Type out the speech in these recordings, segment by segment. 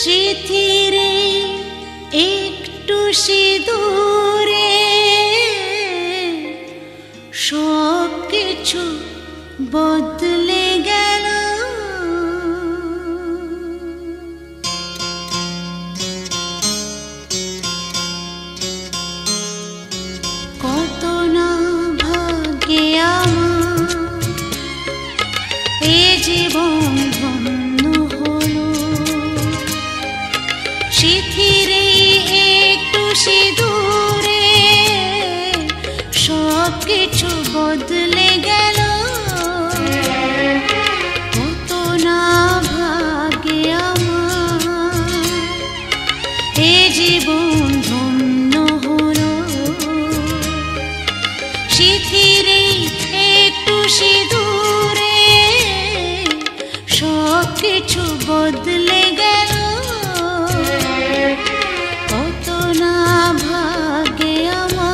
সিঁথিরে একটু সিঁদুরে সব কিছু বদলে গেল। কত না ভাগ্যে আমার এ জীবন ধন্য হলো। সিঁথিরে একটু সিঁদুরে সব কিছু বদলে গেল। কত না ভাগ্যে আমার এ জীবন ধন্য হলো। সিঁথিরে একটু সিঁদুরে সব কিছু বদলে গেল। কত না ভাগ্যে আমার।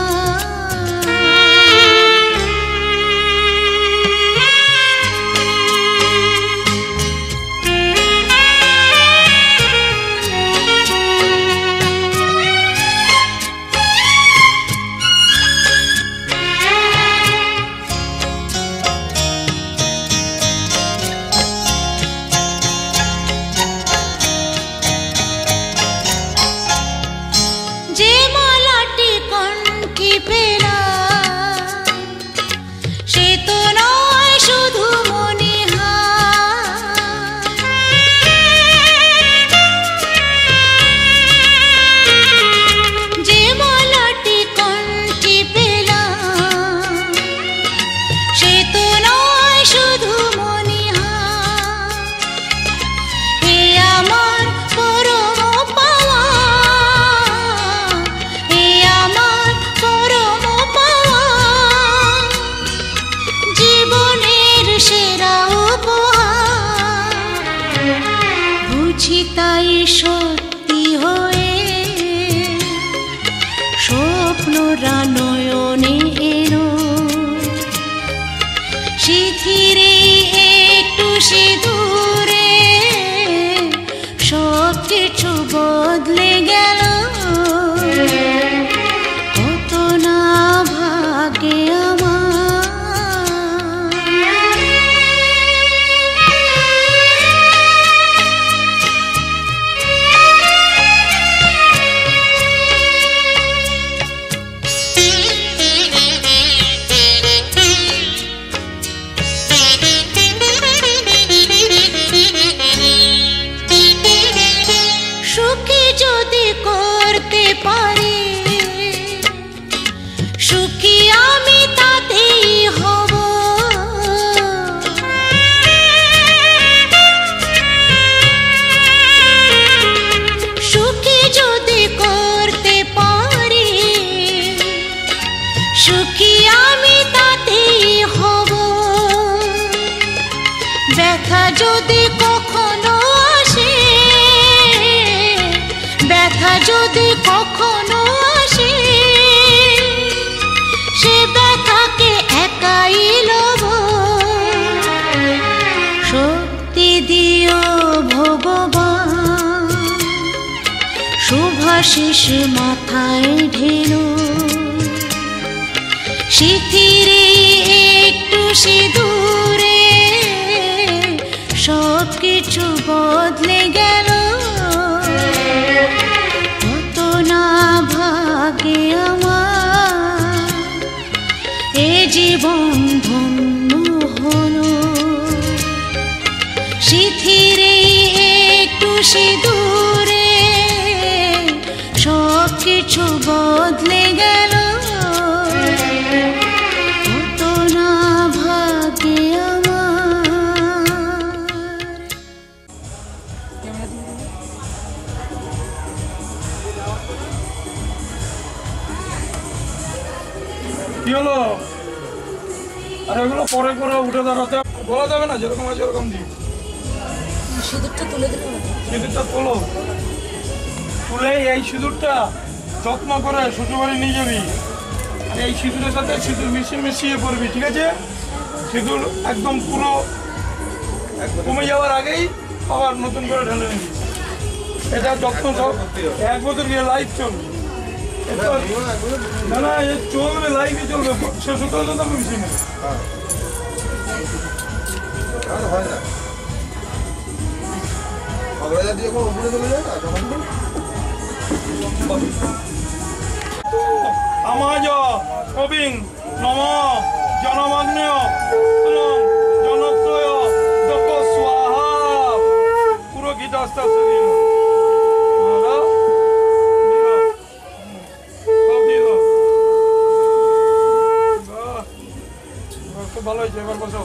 যে মালাটি কণ্ঠে পেলাম সে তো নয় শুধু মণিহার। যে মালাটি কণ্ঠে পেলাম সে তো নয় শুধু মণিহার। হে আমার পরম পাওয়া, হে আমার পরম পাওয়া, জীবনের সেরা উপহার। বুঝি তাই সত্যি হয়ে স্বপ্নরা নয়নে এলো। সিঁথিরে একটু সিঁদুরে সব কিছু বদলে গেল। কত না ভাগ্যে আমার। সুখী যদি করতে পারি সুখী আমি তাতেই হব। সুখী যদি করতে পারি সুখী আমি তাতেই হব। ব্যথা যদি কখনো আসে, ব্যথা যদি কখনো আসে, সে ব্যথাকে একাই লব। শক্তি দিও ভগবান, শুভাশিস মাথায় ঢেলো। সিঁথিরে একটু সিঁদুরে সব কিছু বদলে গেল। কত না ভাগ্যে আমার এ জীবন ধন্য হলো। সিঁথিরে একটু সিঁদুরে সব কিছু বদলে গেল। কত না ভাগ্যে আমার। কি হলো? আর এগুলো পরে করে উঠে দাঁড়াতে বলা যাবে না, যেরকম আছে এরকম দিই। সিঁদুরটা তুলে দিলে সিঁদুরটা তোলো, তুলে এই সিঁদুরটা যত্ন করে শ্বশুরবাড়ি নিয়ে যাবি। আর এই সিঁদুরের সাথে সিঁদুর মিশিয়ে পড়বি, ঠিক আছে? সিঁদুর একদম পুরো কমে যাওয়ার আগেই আবার নতুন করে ঢেলে নিবি। এটা যত্ন সব 1 বছর গিয়ে লাইভ চলবে। না না, এ চলবে, লাইভই চলবে, শেষ হতে হলে তো আমি মেশিনে। হয় না দিয়ে কোনো উপরে চলে যায় না তখন আমাজ কবিং নম জনমাগ্নেয় জনত্রয় দপ স্বাহা। পুরো গীত আস্তে আস্তে দিল, সব দিল। খুব ভালো হয়েছে, এবার বসো।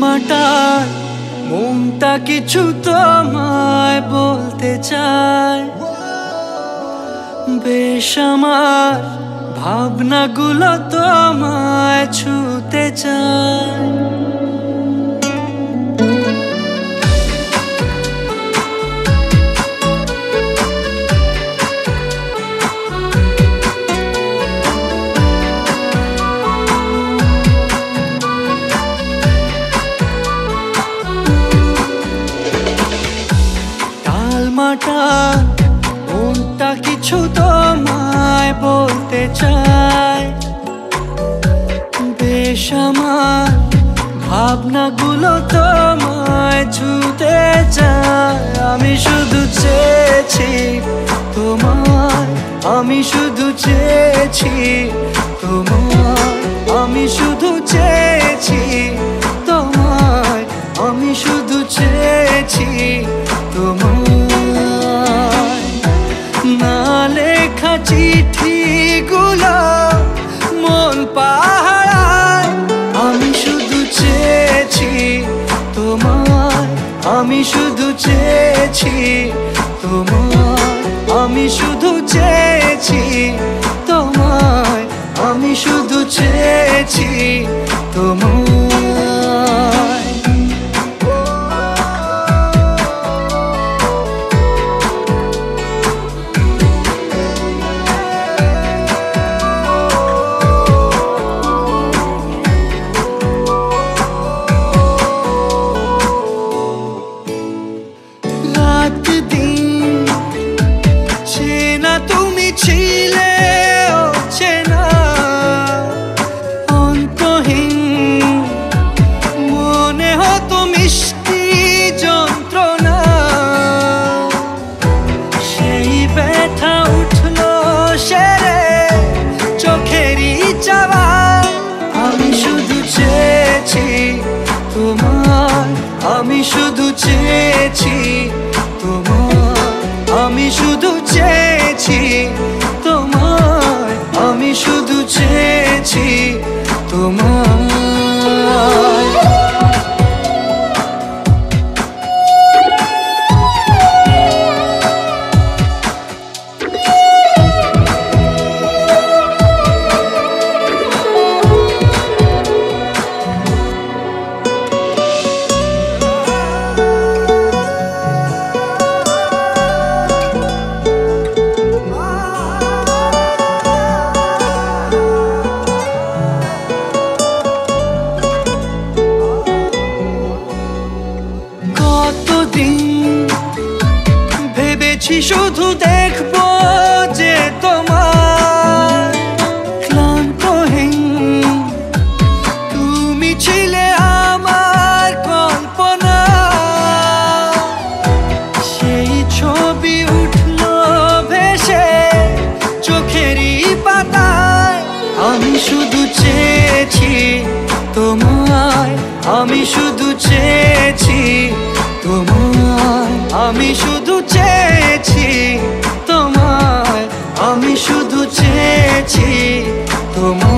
মাটার মনটা কিছু তোমায় বলতে চায়, বেশ আমার ভাবনাগুলো তোমায় ছুতে চায়। মনটা কিছু তোমায় বলতে চায়, বেশ আমার ভাবনাগুলো তোমায় ছুতে চায়। আমি শুধু চেয়েছি তোমায়, আমি শুধু চেয়েছি তোমায়, আমি শুধু চেয়েছি তোমায়, আমি শুধু চেয়েছি তোমায়। না লেখা চিঠিগুলো মন পাহারায়, আমি শুধু চেয়েছি তোমায়, আমি শুধু চেয়েছি তোমায়, আমি শুধু চেয়েছি তোমায়, আমি শুধু চেয়েছি তোমায়। ছিলে চেনা অন্তহীন, মনে হতো মিষ্টি যন্ত্রণা, সেই ব্যথা উঠলো সেরে চোখেরই চাওয়া। আমি শুধু চেয়েছি তোমার, আমি শুধু চেয়েছি তোমার, আমি শুধু চেয়েছি তোমায়, আমি শুধু চেয়েছি তোমায়। শুধু দেখবো যে তোমার ক্লান্তহীন, তুমি ছিলে আমার কল্পনা, সেই ছবি উঠলো ভেসে চোখেরই পাতায়। আমি শুধু চেয়েছি তোমায়, আমি শুধু চেয়েছি তোমায়, আমি শুধু চেয়েছি তোমায়, আমি শুধু চেয়েছি তোমায়।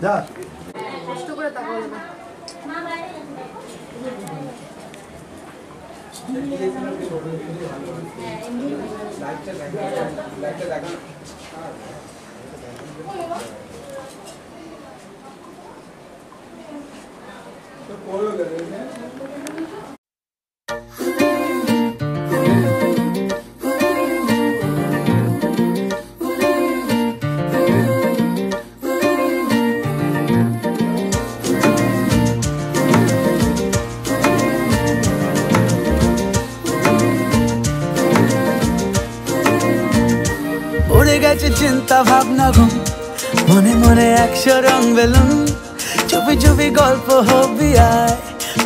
যা উড়ে গেছে চিন্তা ভাবনা ঘুম, মনে মনে 100 রং বেলুন। চুপি চুপি গল্প হবি আয়,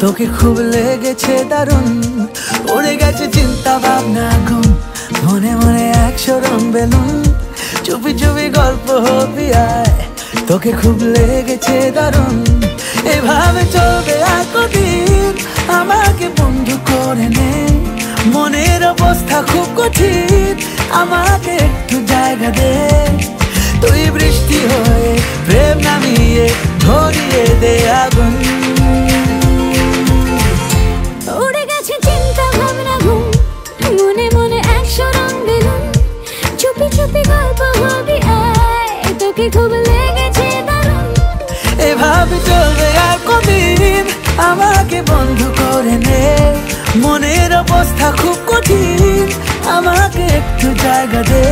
তোকে খুব লেগেছে দারুণ। উড়ে গেছে চিন্তা ভাবনা ঘুম, মনে মনে 100 রং বেলুন। চুপি চুপি গল্প হবি আয়, তোকে খুব লেগেছে দারুণ। এভাবে চলবে আর কদিন, আমাকে বন্ধু করে নে। মনের অবস্থা খুব কঠিন, আমাকে একটু জায়গা দে। তুই বৃষ্টি হয়ে প্রেম নামিয়ে ধরিয়ে দে আগুন। উড়ে গেছে চিন্তা ভাবনা ঘুম, মনে মনে 100 রং বেলুন। চুপি চুপি গল্প হবি আয়, তোকে খুব লেগেছে দারুণ। এভাবে চলবে আর কদিন, আমাকে বন্ধু করে নে। মনের অবস্থা খুব কঠিন, আমাকে একটু জায়গা দে।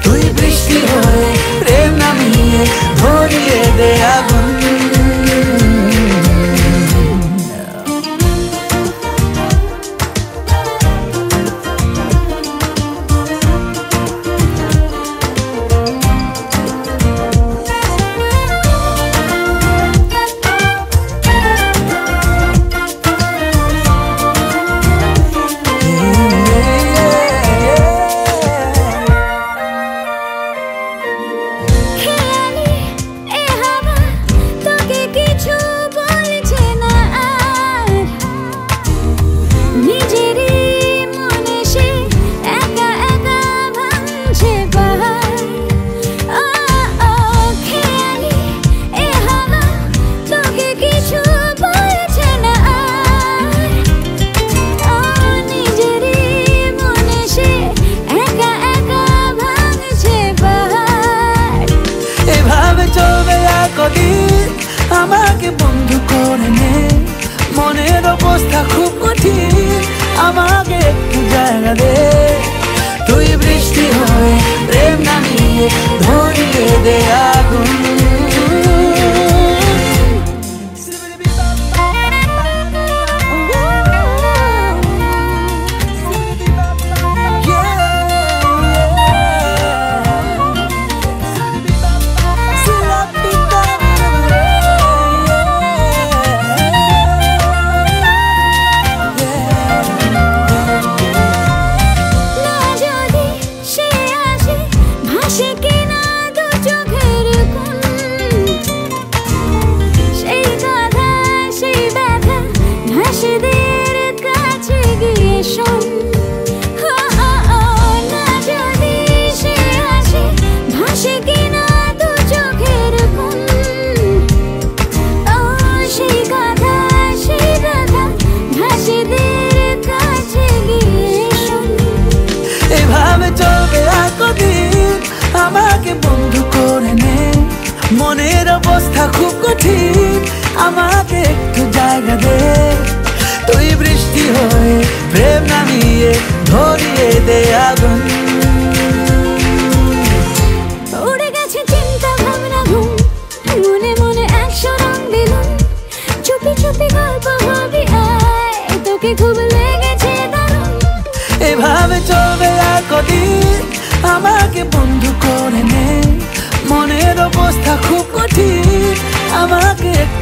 তুই বৃষ্টি হয়ে প্রেম নামিয়ে ধরিয়ে দে আগুন।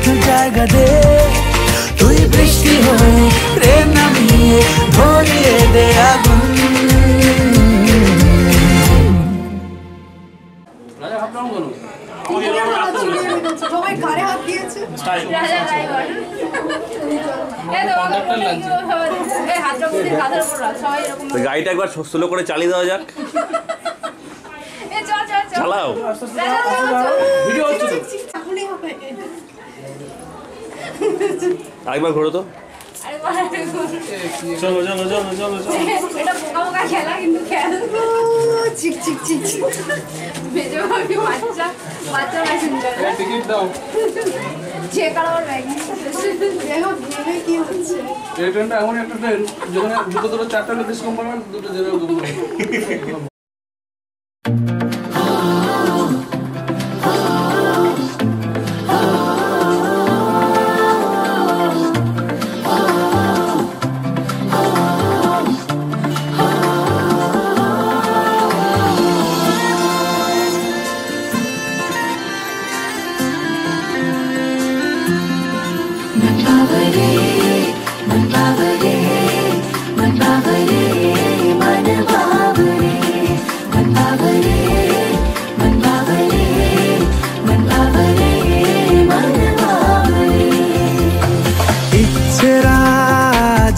একটু জায়গা দে, তুই বৃষ্টি হয়ে রে নামিয়ে ধরিয়ে দে আগুন। সবাই ঘরে হাত দিয়েছে। গাড়িটা একবার স্লো করে চালিয়ে দেওয়া যাক। চালাও। আরেকবার ঘোরো তো। চলো চলো চলো চলো চলো। এটা বোকা বোকা খেলা, কিন্তু খেলা চিক চিক চিক চিক। বেজে ভাবি বাচ্চা বাচ্চা প্যাসেঞ্জার টিকিট দাও। যে কারোর ব্যাগ দেখো ভেবে কি হচ্ছে। এই ট্রেনটা এমন একটা ট্রেন যেখানে দুটো দুটো চারটা লেডিস কম্পার্টমেন্ট, দুটো জেনারেল কম্পার্টমেন্ট।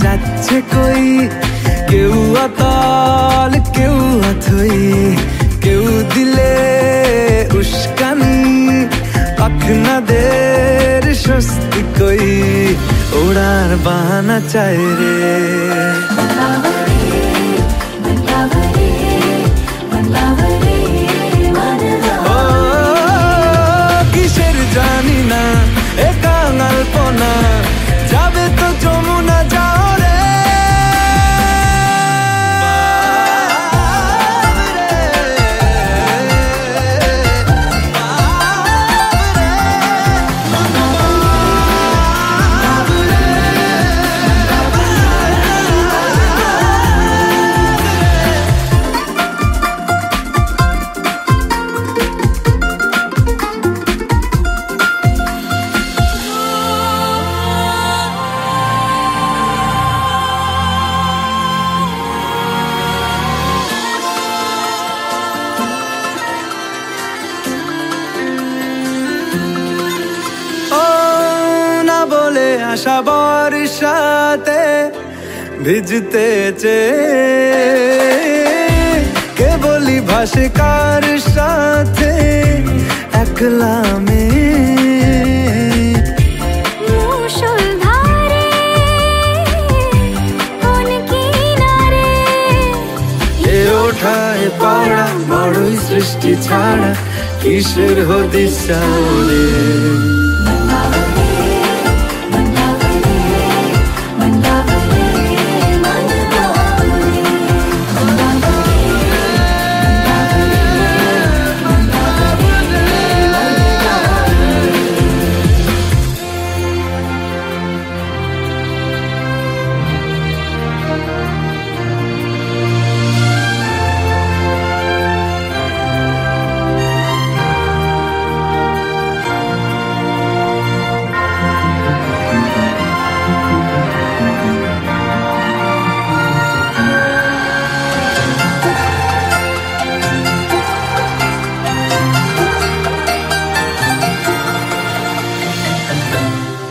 যাচ্ছে কই কেউ অতল কেউ অথই, কেউ দিলে উস্কানি আপনাদের স্বস্তি কই, ওড়ার বাহানা চাই রে। কিসের জানি না এ কাঙালপনা, যাবে তো যমুনা যাও রে। আশা বর্ষাতে ভিজতে চেয়ে কেবলই ভাসে কার সাথে একলা ওঠায় পাড়া বড়ই সৃষ্টি ছাড়া কিসের হদিস রে।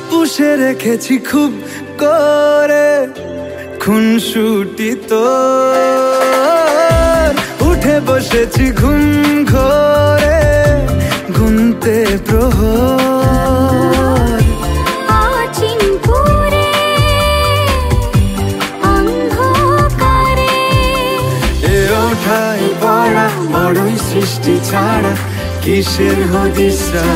পুষে রেখেছি খুব করে খুনসুটি তো, উঠে বসেছি ঘুম ঘরে গুনতে প্রহর। এ ওঠায় পড়া বড়ই সৃষ্টি ছাড়া কিসের হদিস রে।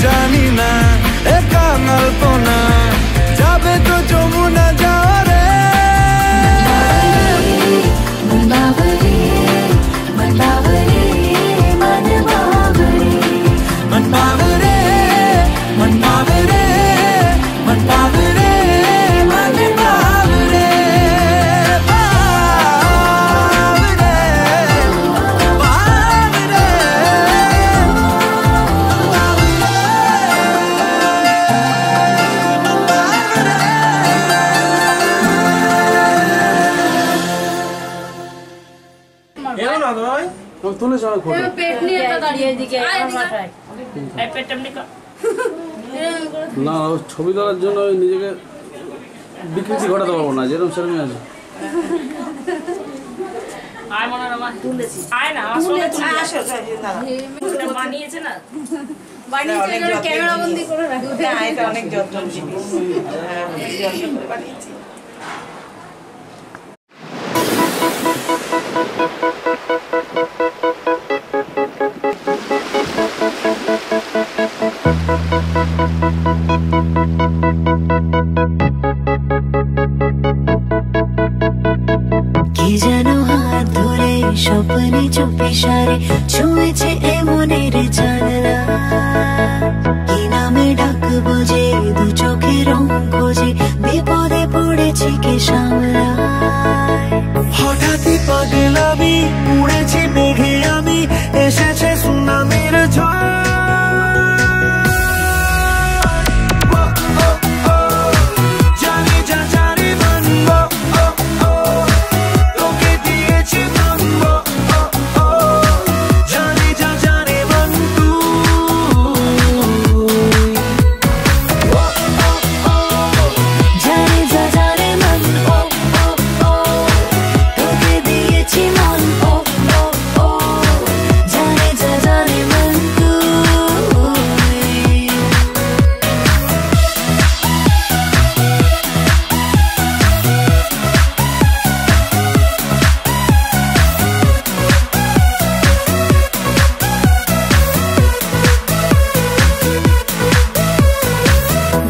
জানি না এ কাঙালপনা তুলেছে অনেক ফটো। পেট নিয়ে তো দাঁড়িয়ে এদিকে এই পেটটা এমনি না ছবি তোলার জন্য নিজেকে বিকৃতি ঘটাতে পারবো না, যেরকম সেরকমই আছে। আয় মনে না তুলেছি আয় না আসলে আসো বানিয়েছে না বানিয়েছে ক্যামেরা বন্দি করে রাখো। না এটা অনেক যত্ন জিনিস যত্ন করে বানিয়েছি। কি যেন হাত ধরে স্বপ্নে চুপি সারে ছুঁয়েছে এমনের জানলা, কি নামে ডাকবো যে দু চোখে রং খোঁজে বিপদে পড়েছি কে সামলায়। হঠাৎই পাগলামি উড়েছি মেঘে আমি, এসেছে সুনামির ঝড়। জানি যা জানি মানবো, তোকে দিয়েছি মানবো, জানি যা জানি মান তুই। জানি যা জানে মন তোকে দিয়েছি মন জানি যা জানে মন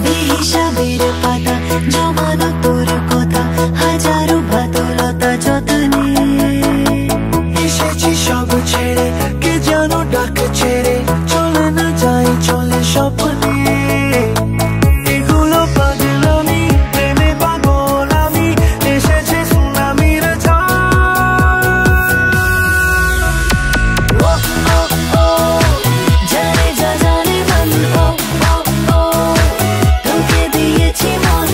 বেহিসাবের পাতা জমানো তোর কথা, হাজারো বাদলতা যত্নে এসেছি সব ছেড়ে, কে যেন ডাক ছেড়ে চলে না যাই চলে স্বপ্নে। এগুলো পাগলামি প্রেমে পাগল আমি, এসেছে সুনামির ঝড়। জানি যা জানে মন তোকে দিয়েছি মন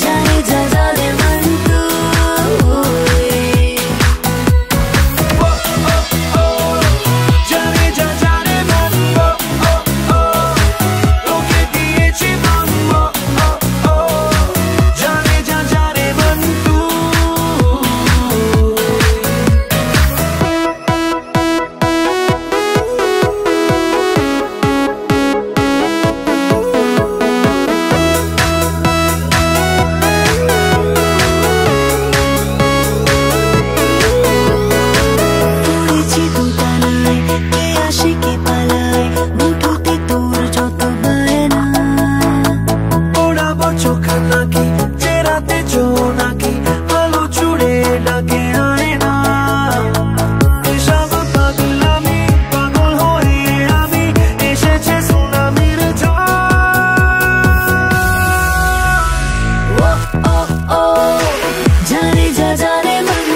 জানি যা জানে মন জানি যা জানে মানবো, তোকে দিয়েছি মানবো, জানি যা জানে মান তুই। পড়েছি দুতলায়, কে আসে কে পালায়, মুঠোতে তোর যত বায়না। ওড়াবো চোখ নাকি চেরাতে জোনাকি, আলো চুড়ে ডাকে আয় না। এসব পাগলামি পাগল হয়ে আমি, এসেছে সুনামির ঝড়। জানি যা জানে মন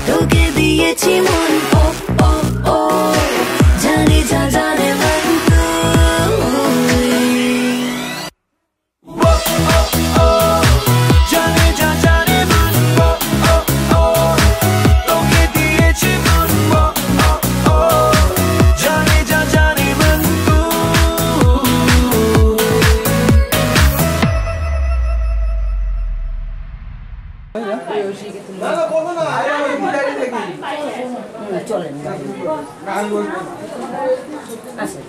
তোকে দিয়েছি মন জানি যা জানে মন জানি যা জানে মানবো, তোকে দিয়েছি মানবো, জানি যা জানে মান তুই। না না বলো না, আমি বিদায় দেখি। চলেন না আমি বলবো। আসেন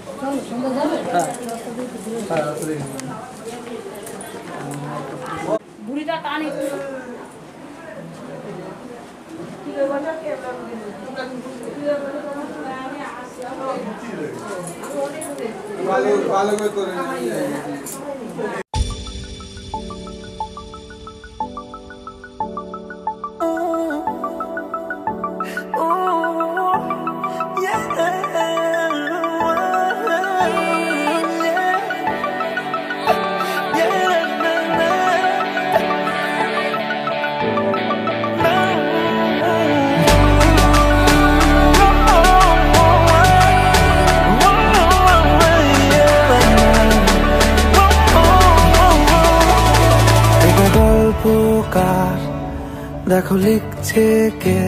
বুড়িটা টান একটু ভালো ভালো করে তোরে দেখো লিখছে কে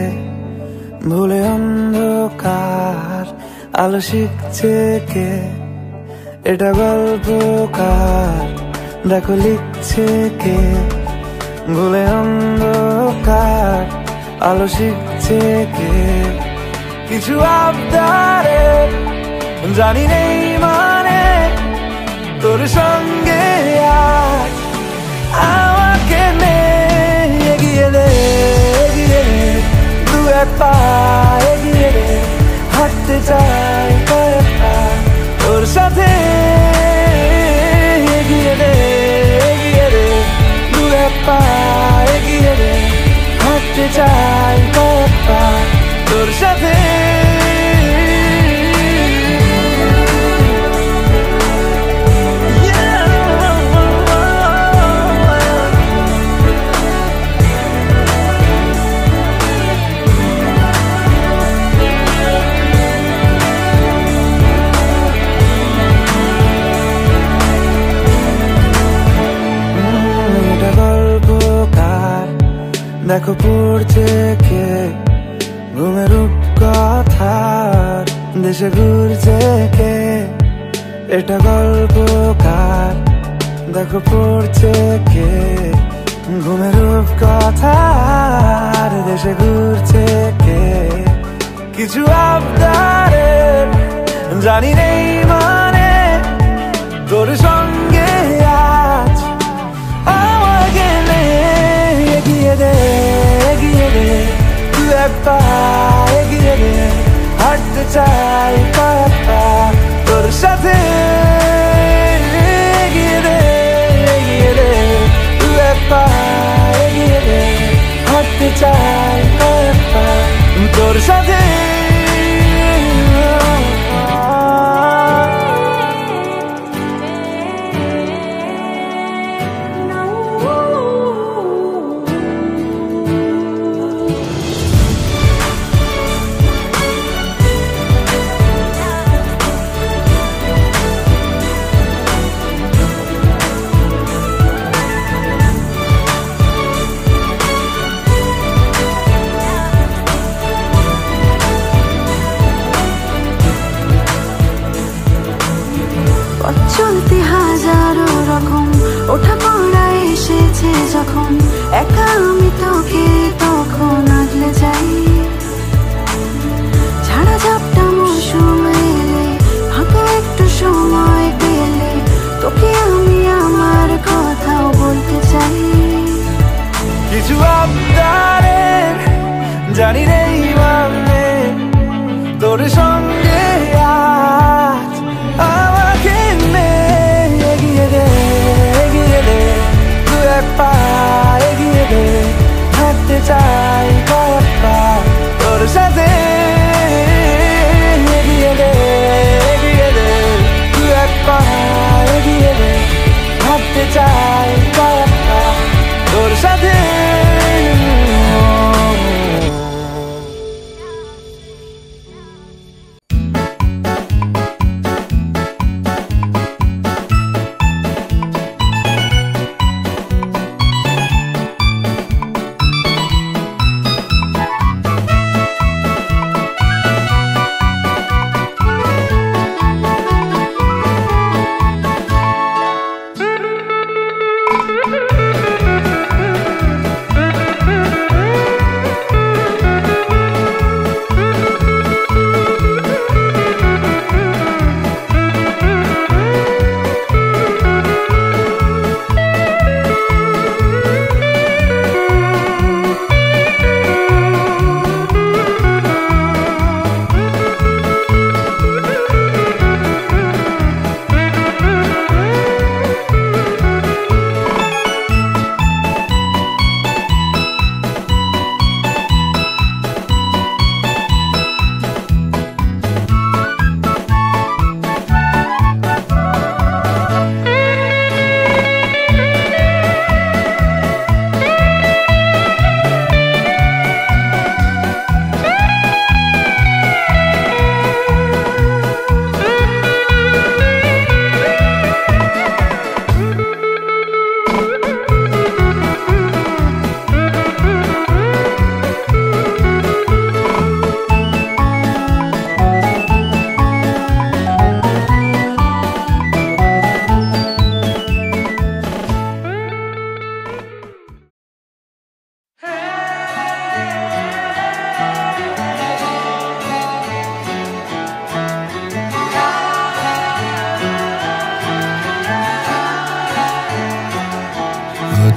ভুলে অন্ধকার, আলো শিখছে কে এটা গল্পকার। দেখো লিখছে কে ভুলে অন্ধকার, আলো শিখছে কে কিছু আবদারে জানি নেই মানে তোর সঙ্গে আজ আমাকে নে এগিয়ে দে দু এক পা এগিয়ে দে, হাঁটতে চাই কয়েক পা তোর সাথে এগিয়ে দে দু এক পা এগিয়ে দে, হাঁটতে চাই কয়েক পা তোর সাথে। দেখো পড়ছে কে ঘুমের রূপকথার, দেশে ঘুরছে কে এটা গল্পকার। দেখো পড়ছে কে ঘুমের রূপকথার, দেশে ঘুরছে কে কিছু আবদারে জানি নেই মানে তোর সঙ্গে আজ আমাকে নে এগিয়ে দে দু এক পা এগিয়ে দে, হাঁটতে চাই কয়েক পা তোর সাথে এগিয়ে দে দু এক পা এগিয়ে দে, হাঁটতে চাই কয়েক পা তোর সাথে। চলতে হাজারো রকম ওঠা পড়া এসেছে যখন, একা আমি তোকে তখন আগলে যাই। ঝাড়া ঝাপটা মৌসুম এলে ফাঁকা একটু সময় পেলে তোকে আমি আমার কথাও বলতে চাই। কিছু আবদারে জানি নেই মানে তোর সঙ্গে আজ আমাকে নে এগিয়ে দে দু এক পা এগিয়ে দে, হাঁটতে চাই কয়েক পা তোর সাথে এগিয়ে দে দু এক পা এগিয়ে দে, হাঁটতে চাই কয়েক পা তোর সাথে।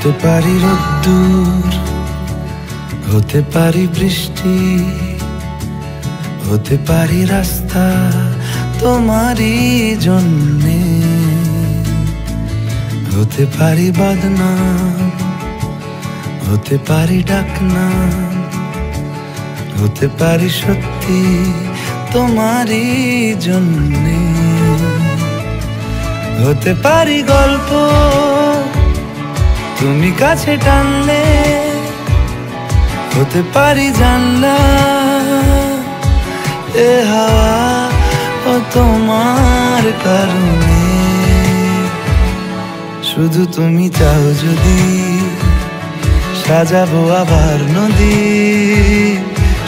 হতে পারি রোদ্দুর, হতে পারি বৃষ্টি, হতে পারি রাস্তা তোমারই জন্যে, হতে পারি বদনাম, হতে পারি ডাকনাম, হতে পারি সত্যি তোমারই জন্যে, হতে পারি গল্প তুমি কাছে টানলে, হতে পারি জানলা এ হাওয়া ও তোমার কারণে। শুধু তুমি চাও যদি সাজাবো আবার নদী,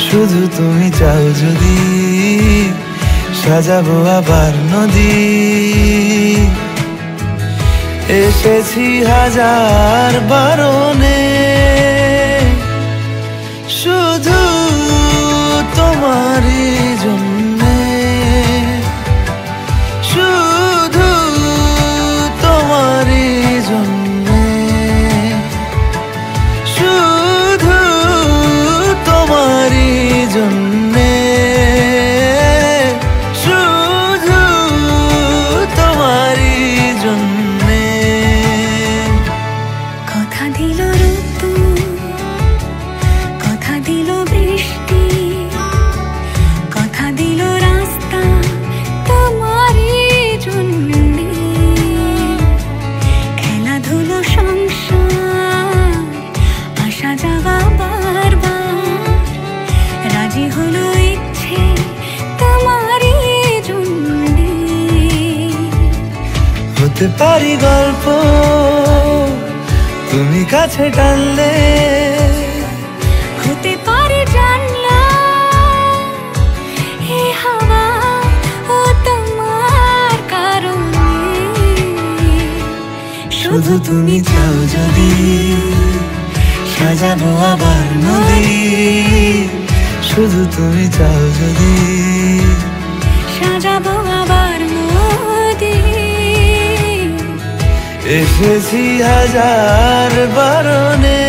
শুধু তুমি চাও যদি সাজাবো আবার নদী। এসেছি হাজার বারণে শুধু তোমারই জন্যে, শুধু তোমারই জন্যে, শুধু তোমারই জন্যে, শুধু তোমারই জন্যে। কথা দিল ঋতু, কথা দিল বৃষ্টি, কথা দিল রাস্তা তোমারই জন্যে, খেলাধুলো সংসার আসা যাওয়া বারবার, রাজি হলো ইচ্ছে তোমারই জন্যে। হতে পারি গল্প তুমি কাছে টানলে, হতে পারে জানলা এ হাওয়া ও তোমার কারণে। শুধু তুমি চাও যদি সাজাবো আবার নদী, শুধু তুমি চাও যদি সাজাবো আবার নদী। এসেছি হাজার বারণে।